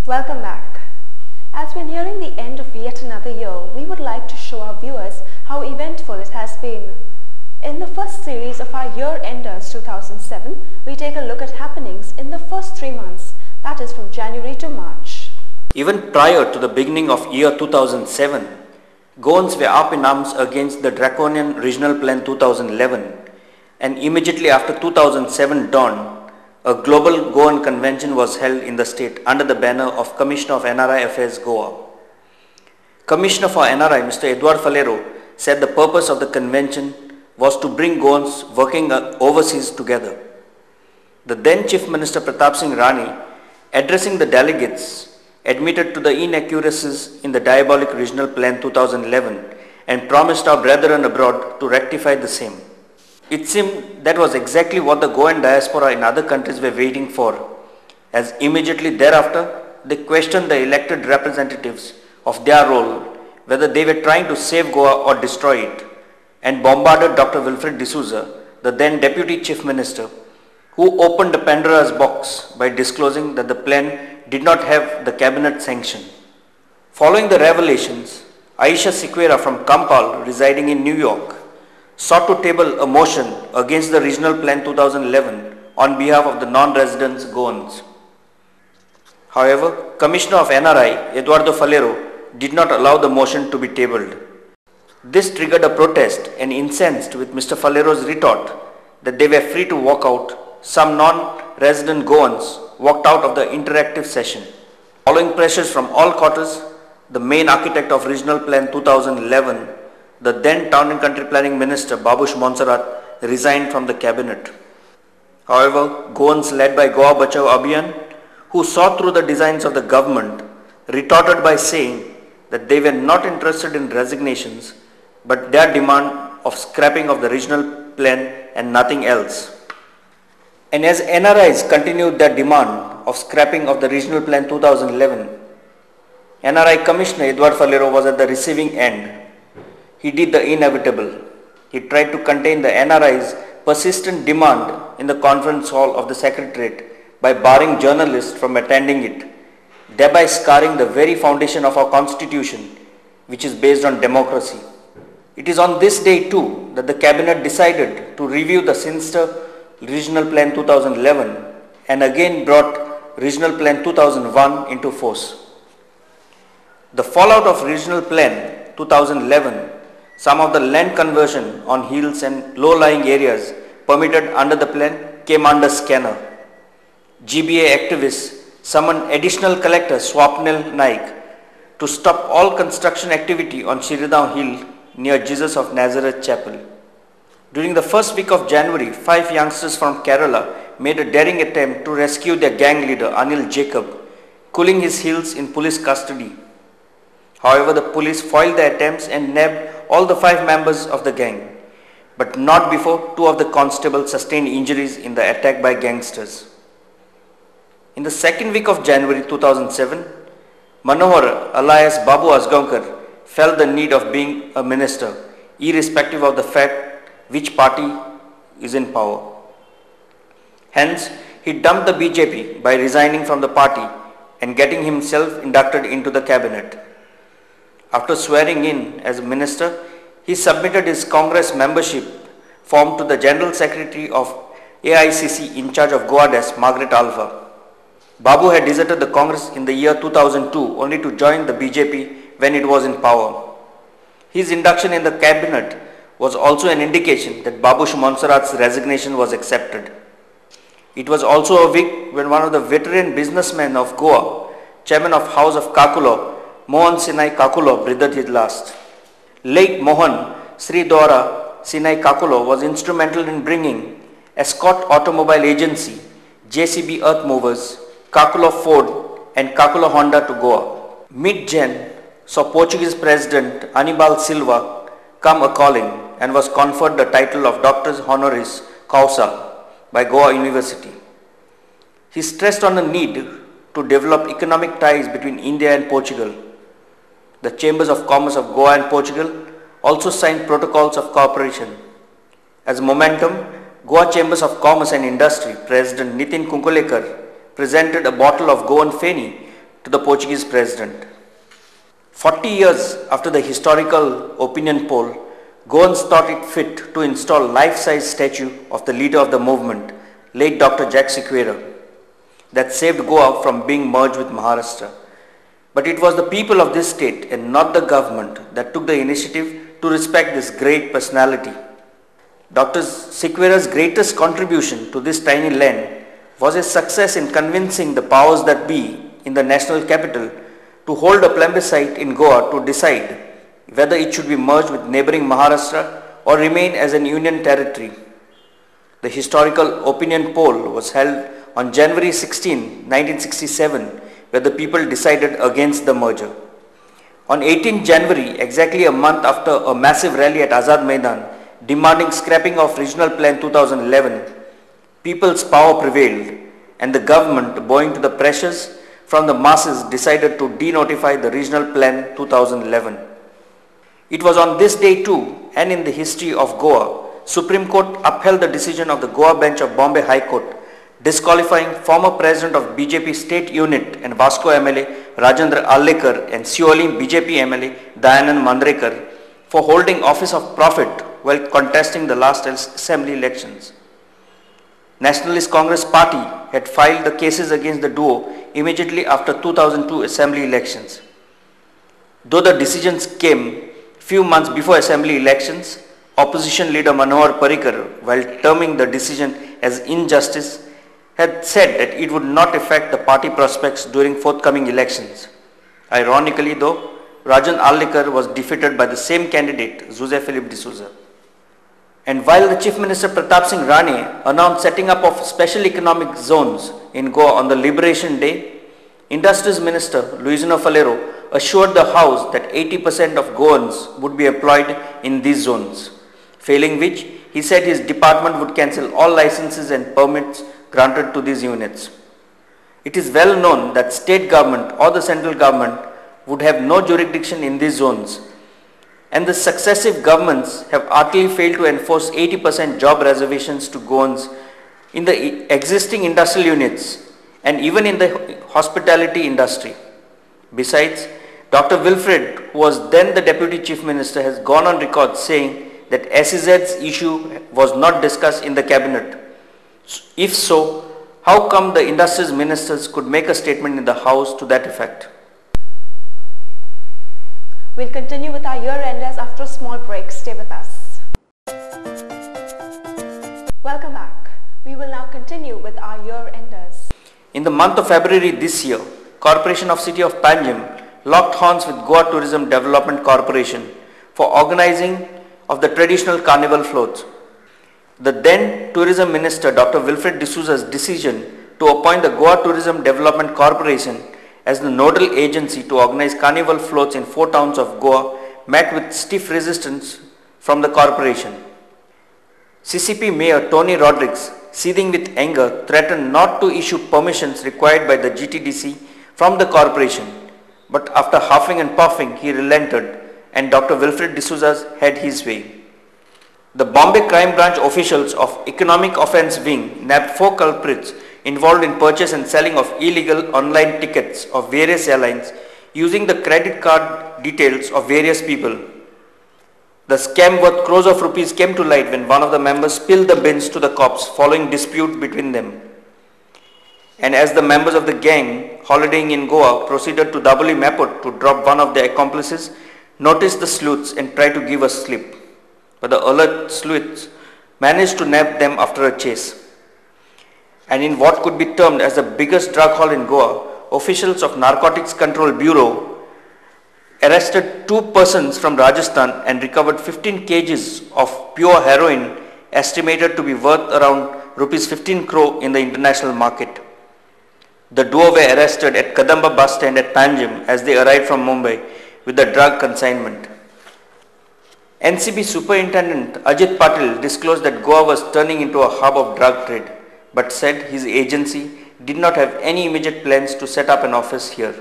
Welcome back. As we're nearing the end of yet another year, we would like to show our viewers how eventful it has been. In the first series of our Year Enders 2007, we take a look at happenings in the first 3 months, that is from January to March. Even prior to the beginning of year 2007, Goans were up in arms against the draconian Regional Plan 2011, and immediately after 2007 dawned, a global Goan convention was held in the state under the banner of Commissioner of NRI Affairs Goa. Commissioner for NRI Mr. Eduardo Falero said the purpose of the convention was to bring Goans working overseas together. The then Chief Minister Pratap Singh Rani, addressing the delegates, admitted to the inaccuracies in the diabolic Regional Plan 2011 and promised our brethren abroad to rectify the same. It seemed that was exactly what the Goan diaspora in other countries were waiting for, as immediately thereafter they questioned the elected representatives of their role, whether they were trying to save Goa or destroy it, and bombarded Dr. Wilfred D'Souza, the then Deputy Chief Minister, who opened the Pandora's box by disclosing that the plan did not have the cabinet sanction. Following the revelations, Aisha Sequeira from Kampal, residing in New York, sought to table a motion against the Regional Plan 2011 on behalf of the non-residents Goans. However, Commissioner of NRI Eduardo Falero did not allow the motion to be tabled. This triggered a protest, and incensed with Mr. Falero's retort that they were free to walk out, some non-resident Goans walked out of the interactive session. Following pressures from all quarters, the main architect of Regional Plan 2011, the then Town and Country Planning Minister Babush Montserrat, resigned from the cabinet. However, Goans led by Goa Bachao Abhiyan, who saw through the designs of the government, retorted by saying that they were not interested in resignations, but their demand of scrapping of the regional plan and nothing else. And as NRIs continued their demand of scrapping of the Regional Plan 2011, NRI Commissioner Eduardo Falero was at the receiving end. He did the inevitable. He tried to contain the NRI's persistent demand in the conference hall of the Secretariat by barring journalists from attending it, thereby scarring the very foundation of our constitution, which is based on democracy. It is on this day too that the cabinet decided to review the sinister Regional Plan 2011 and again brought Regional Plan 2001 into force. The fallout of Regional Plan 2011, some of the land conversion on hills and low-lying areas permitted under the plan came under scanner. GBA activists summoned additional collector Swapnil Naik to stop all construction activity on Shriram Hill near Jesus of Nazareth Chapel. During the first week of January, 5 youngsters from Kerala made a daring attempt to rescue their gang leader Anil Jacob, cooling his heels in police custody. However, the police foiled the attempts and nabbed all the 5 members of the gang, but not before 2 of the constables sustained injuries in the attack by gangsters. In the second week of January 2007, Manohar alias Babu Asgaonkar felt the need of being a minister, irrespective of the fact which party is in power. Hence, he dumped the BJP by resigning from the party and getting himself inducted into the cabinet. After swearing in as a minister, he submitted his Congress membership form to the General Secretary of AICC in charge of Goa Desk, Margaret Alva. Babu had deserted the Congress in the year 2002 only to join the BJP when it was in power. His induction in the cabinet was also an indication that Babush Montserrat's resignation was accepted. It was also a week when one of the veteran businessmen of Goa, chairman of House of Kakulo, Mohan Sinai Kakulo, breathed his last. Late Mohan Sri Dwara Sinai Kakulo was instrumental in bringing Escort Automobile Agency, JCB Earth Movers, Kakulo Ford and Kakulo Honda to Goa. Mid-Jan saw Portuguese President Anibal Silva come a-calling and was conferred the title of Doctor Honoris Causa by Goa University. He stressed on the need to develop economic ties between India and Portugal. The Chambers of Commerce of Goa and Portugal also signed protocols of cooperation. As momentum, Goa Chambers of Commerce and Industry President Nitin Kunkulekar presented a bottle of Goan Feni to the Portuguese president. 40 years after the historical opinion poll, Goans thought it fit to install life-size statue of the leader of the movement, late Dr. Jack Sequeira, that saved Goa from being merged with Maharashtra. But it was the people of this state and not the government that took the initiative to respect this great personality. Dr. Sequeira's greatest contribution to this tiny land was his success in convincing the powers that be in the national capital to hold a plebiscite in Goa to decide whether it should be merged with neighboring Maharashtra or remain as an union territory. The historical opinion poll was held on January 16, 1967, where the people decided against the merger. On 18 January, exactly a month after a massive rally at Azad Maidan demanding scrapping of Regional Plan 2011, people's power prevailed and the government, bowing to the pressures from the masses, decided to denotify the Regional Plan 2011. It was on this day too, and in the history of Goa, Supreme Court upheld the decision of the Goa bench of Bombay High Court, disqualifying former president of BJP state unit and Vasco MLA Rajendra Allekar and Sioli BJP MLA Dayanand Mandrekar for holding office of profit while contesting the last assembly elections. Nationalist Congress Party had filed the cases against the duo immediately after 2002 assembly elections. Though the decisions came few months before assembly elections, opposition leader Manohar Parrikar, while terming the decision as injustice, had said that it would not affect the party prospects during forthcoming elections. Ironically though, Rajan Allekar was defeated by the same candidate, Jose Philip D'Souza. And while the Chief Minister Pratap Singh Rane announced setting up of special economic zones in Goa on the Liberation Day, Industries Minister Luizino Falero assured the House that 80% of Goans would be employed in these zones, failing which he said his department would cancel all licenses and permits granted to these units. It is well known that state government or the central government would have no jurisdiction in these zones, and the successive governments have utterly failed to enforce 80% job reservations to Goans in the existing industrial units and even in the hospitality industry. Besides, Dr. Wilfred, who was then the Deputy Chief Minister, has gone on record saying that SEZ's issue was not discussed in the cabinet. If so, how come the industries ministers could make a statement in the House to that effect? We'll continue with our year-enders after a small break. Stay with us. Welcome back. We will now continue with our year-enders. In the month of February this year, Corporation of City of Panjim locked horns with Goa Tourism Development Corporation for organizing of the traditional carnival floats. The then Tourism Minister Dr. Wilfred D'Souza's decision to appoint the Goa Tourism Development Corporation as the nodal agency to organize carnival floats in 4 towns of Goa met with stiff resistance from the corporation. CCP Mayor Tony Rodrigues, seething with anger, threatened not to issue permissions required by the GTDC from the corporation, but after huffing and puffing he relented and Dr. Wilfred D'Souza had his way. The Bombay Crime Branch officials of Economic Offence Wing nabbed 4 culprits involved in purchase and selling of illegal online tickets of various airlines using the credit card details of various people. The scam worth crores of rupees came to light when one of the members spilled the bins to the cops following dispute between them. And as the members of the gang holidaying in Goa proceeded to doubly Maput to drop one of their accomplices, noticed the sleuths and tried to give a slip. But the alert sleuths managed to nab them after a chase. And in what could be termed as the biggest drug haul in Goa, officials of Narcotics Control Bureau arrested 2 persons from Rajasthan and recovered 15 kgs of pure heroin estimated to be worth around rupees 15 crore in the international market. The duo were arrested at Kadamba bus stand at Panjim as they arrived from Mumbai with the drug consignment. NCB Superintendent Ajit Patil disclosed that Goa was turning into a hub of drug trade, but said his agency did not have any immediate plans to set up an office here.